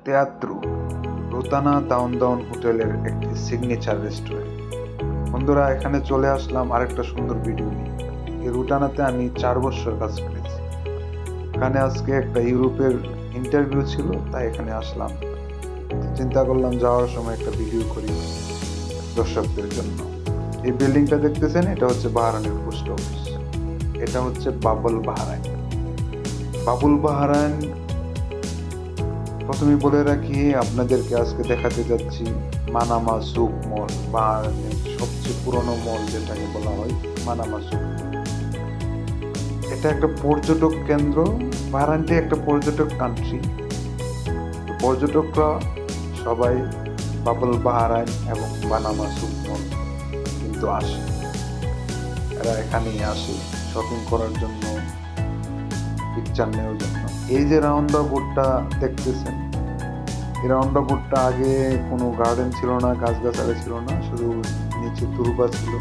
তেয়াত্রু রুতানা দাউন দাউন হোটেলের একটি signature restaurant. বন্ধুরা, এখানে চলে আসলাম আরেকটা সুন্দর ভিডিও নিয়ে। এই রুটানাতে আমি 4 বছর কাজ করেছি। এখানে আজকে একটা ইউরোপের ইন্টারভিউ ছিল, তাই এখানে আসলাম। চিন্তা করলাম যাওয়ার সময় একটা ভিডিও করি দর্শকদের জন্য। এই বিল্ডিংটা দেখতেছেন, এটা হচ্ছে বাহরাইনের পোস্ট অফিস। এটা হচ্ছে বাবুল বাহরাইন। বাবুল বাহরাইন, প্রথমে বলে রাখি আপনাদেরকে আজকে দেখাতে যাচ্ছি মানামা সুক মল, বাহরাইনের সবচেয়ে পুরনো মল যেটাকে বলা হয় মানামা সুক মল। এটা একটা পর্যটক কেন্দ্র। বাহরাইনটি একটা পর্যটক কান্ট্রি। পর্যটকরা সবাই বাবুল বাহরাইন এবং মানামা সুক মল কিন্তু আসে। এরা এখানেই আসে শপিং করার জন্য, পিকচার নেওয়ার জন্য। এই যে রাউন্ডা বোর্ডটা দেখতেছেন, এই রাউন্ডা বোর্ডটা আগে কোনো গার্ডেন ছিল না, গাছগাছালি ছিল না, শুধু নিচে তুরবা ছিল।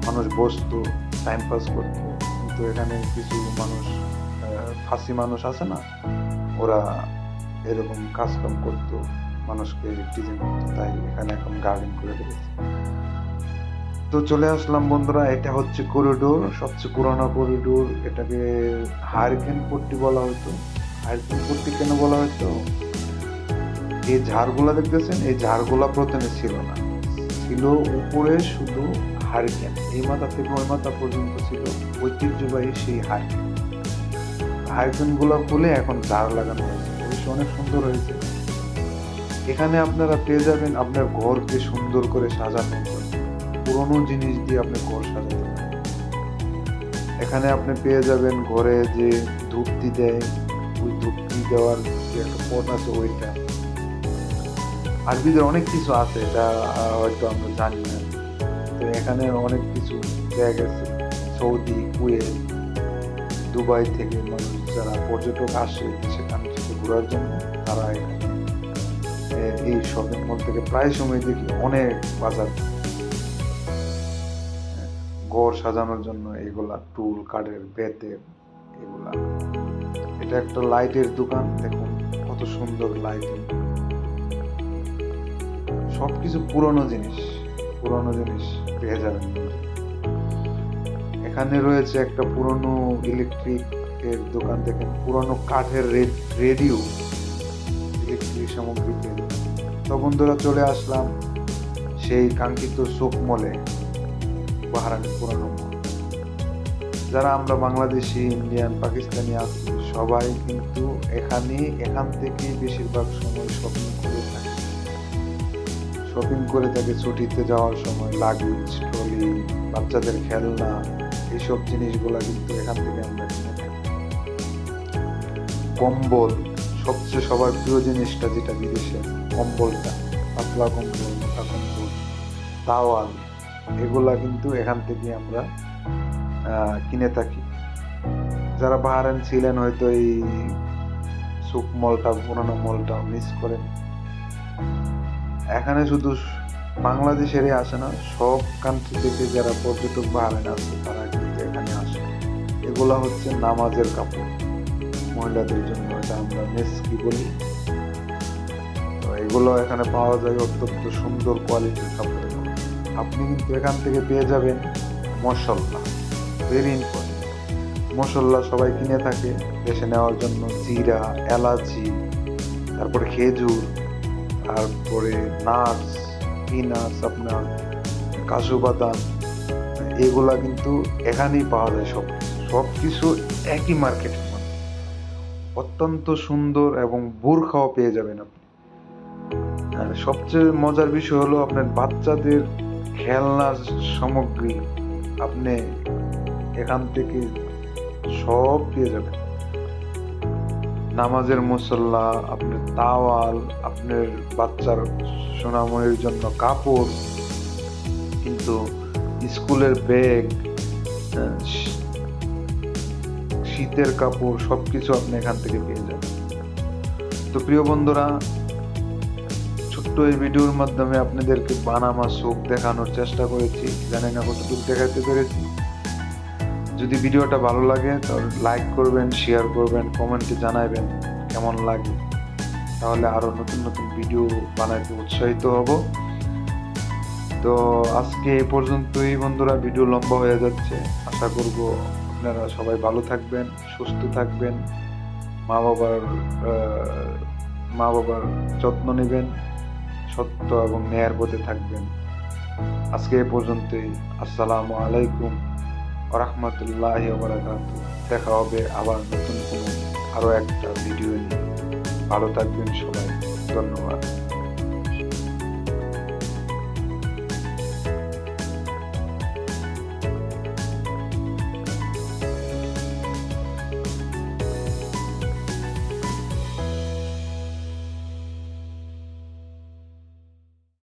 মানুষ বসতো, টাইম পাস করতো। কিন্তু এখানে কিছু মানুষ, ফাঁসি মানুষ আছে না, ওরা এরকম কাজকাম করতো, মানুষকে টিজিং করতো, তাই এখানে এখন গার্ডেন করে দিয়েছে। তো চলে আসলাম বন্ধুরা। এটা হচ্ছে করিডোর, সবচেয়ে পুরানো করিডোর। এটাকে হারিকেন পট্টি বলা হতো। হারিকেন পট্টি কেন বলা হতো? এই ঝাড়গুলা দেখতেছেন, এই ঝাড়গুলা প্রথমে ছিল না, ছিল উপরে শুধু হারিকেন। এই মাথা থেকে ওই মাথা পর্যন্ত ছিল ঐতিহ্যবাহী সেই হারিকেন। হারিকেন গুলা খুলে এখন ঝাড় লাগানো হয়েছে, অবশ্য অনেক সুন্দর হয়েছে। এখানে আপনারা পেয়ে যাবেন আপনার ঘরকে সুন্দর করে সাজানোর জন্য পুরোনো জিনিস দিয়ে আপনি ঘর সাজাতে পারেন। এখানে আপনি পেয়ে যাবেন ঘরে যে ধূপটি দেয়, ওই ধূপটি দেওয়ার যে একটা পট আছে ওইটা। আরবিদের অনেক কিছু আছে, এটা হয়তো আমরা জানি না। তো এখানে অনেক কিছু দেয়া গেছে। সৌদি, কুয়েত, দুবাই থেকে মানুষ যারা পর্যটক আসে সেখানে ঘোরার জন্য, তারা এখানে এই শপিং মল থেকে প্রায় সময় দেখি অনেক বাজার, ঘর সাজানোর জন্য এগুলা টুল, কাঠের, বেতের এগুলা। এটা একটা লাইটের দোকান, দেখুন কত সুন্দর লাইটিং। সবকিছু পুরনো জিনিস পেয়ে যাবেন। এখানে রয়েছে একটা পুরনো ইলেকট্রিক এর দোকান, দেখেন পুরনো কাঠের রেডিও, ইলেকট্রিক সামগ্রী পেয়ে যাবেন। তো বন্ধুরা, চলে আসলাম সেই কাঙ্ক্ষিত সুক মলে, বাহরাইনের পুরনো মল। যারা আমরা বাংলাদেশি, ইন্ডিয়ান, পাকিস্তানি আছি, সবাই কিন্তু এখান থেকে বেশিরভাগ সময় শপিং করে থাকে ছুটিতে যাওয়ার সময়। লাগেজ, ট্রলি, বাচ্চাদের খেলনা, এইসব জিনিসগুলা কিন্তু এখান থেকে আমরা কিনে থাকি। কম্বল, সবচেয়ে সবার প্রিয় জিনিসটা যেটা বিদেশে, কম্বলটা, পাতলা কম্বল, মোটা কম্বল, তাওয়াল, এগুলা কিন্তু এখান থেকে আমরা কিনে থাকি। যারা বাহরাইন ছিলেন হয়তো এই সুক মলটা, পুরোনো মলটা মিস করেন। এখানে শুধু বাংলাদেশেরই আসে না, সব কান্ট্রি থেকে যারা পর্যটক বাহরাইন আছে তারা কিন্তু এখানে আসে। এগুলা হচ্ছে নামাজের কাপড়, মহিলাদের জন্য, এটা আমরা মেসকি বলি। তো এগুলো এখানে পাওয়া যায় অত্যন্ত সুন্দর কোয়ালিটির কাপড়। আপনি কিন্তু এখান থেকে পেয়ে যাবেন মশলা, ভেরি ইম্পর্টেন্ট। মশলা সবাই কিনে থাকে দেশে নেওয়ার জন্য। জিরা, এলাচি, তারপরে খেজুর, তারপরে নাটস, পিনাটস, আপনার কাজু বাদাম, এগুলা কিন্তু এখানেই পাওয়া যায়। সবকিছু একই মার্কেটের মধ্যে অত্যন্ত সুন্দর, এবং বোরখাও পেয়ে যাবেন আপনি। আর সবচেয়ে মজার বিষয় হলো আপনার বাচ্চাদের খেলনার সামগ্রী আপনি এখান থেকে সব পেয়ে যাবেন। নামাজের মুসল্লা, আপনার তাওয়াল, আপনার বাচ্চার সোনামণির জন্য কাপড়, কিন্তু স্কুলের ব্যাগ, শীতের কাপড়, সবকিছু আপনি এখান থেকে পেয়ে যাবেন। তো প্রিয় বন্ধুরা, ছোট্ট এই ভিডিওর মাধ্যমে আপনাদেরকে বানামা সুক দেখানোর চেষ্টা করেছি। জানি না কতটুকু দেখাতে পেরেছি। যদি ভিডিওটা ভালো লাগে তাহলে লাইক করবেন, শেয়ার করবেন, কমেন্টে জানাবেন কেমন লাগে। তাহলে আরো নতুন নতুন ভিডিও বানাতে উৎসাহিত হব। তো আজকে এই পর্যন্তই বন্ধুরা, ভিডিও লম্বা হয়ে যাচ্ছে। আশা করব আপনারা সবাই ভালো থাকবেন, সুস্থ থাকবেন, মা বাবার আহ, মা বাবার যত্ন নেবেন, সত্য এবং ন্যায়ের পথে থাকবেন। আজকে এই পর্যন্তই। আসসালামু আলাইকুম ওয়া রাহমাতুল্লাহি ওয়া বারাকাতুহু। দেখা হবে আবার নতুন কোনো আরো একটা ভিডিও নিয়ে। ভালো থাকবেন সবাই। ধন্যবাদ।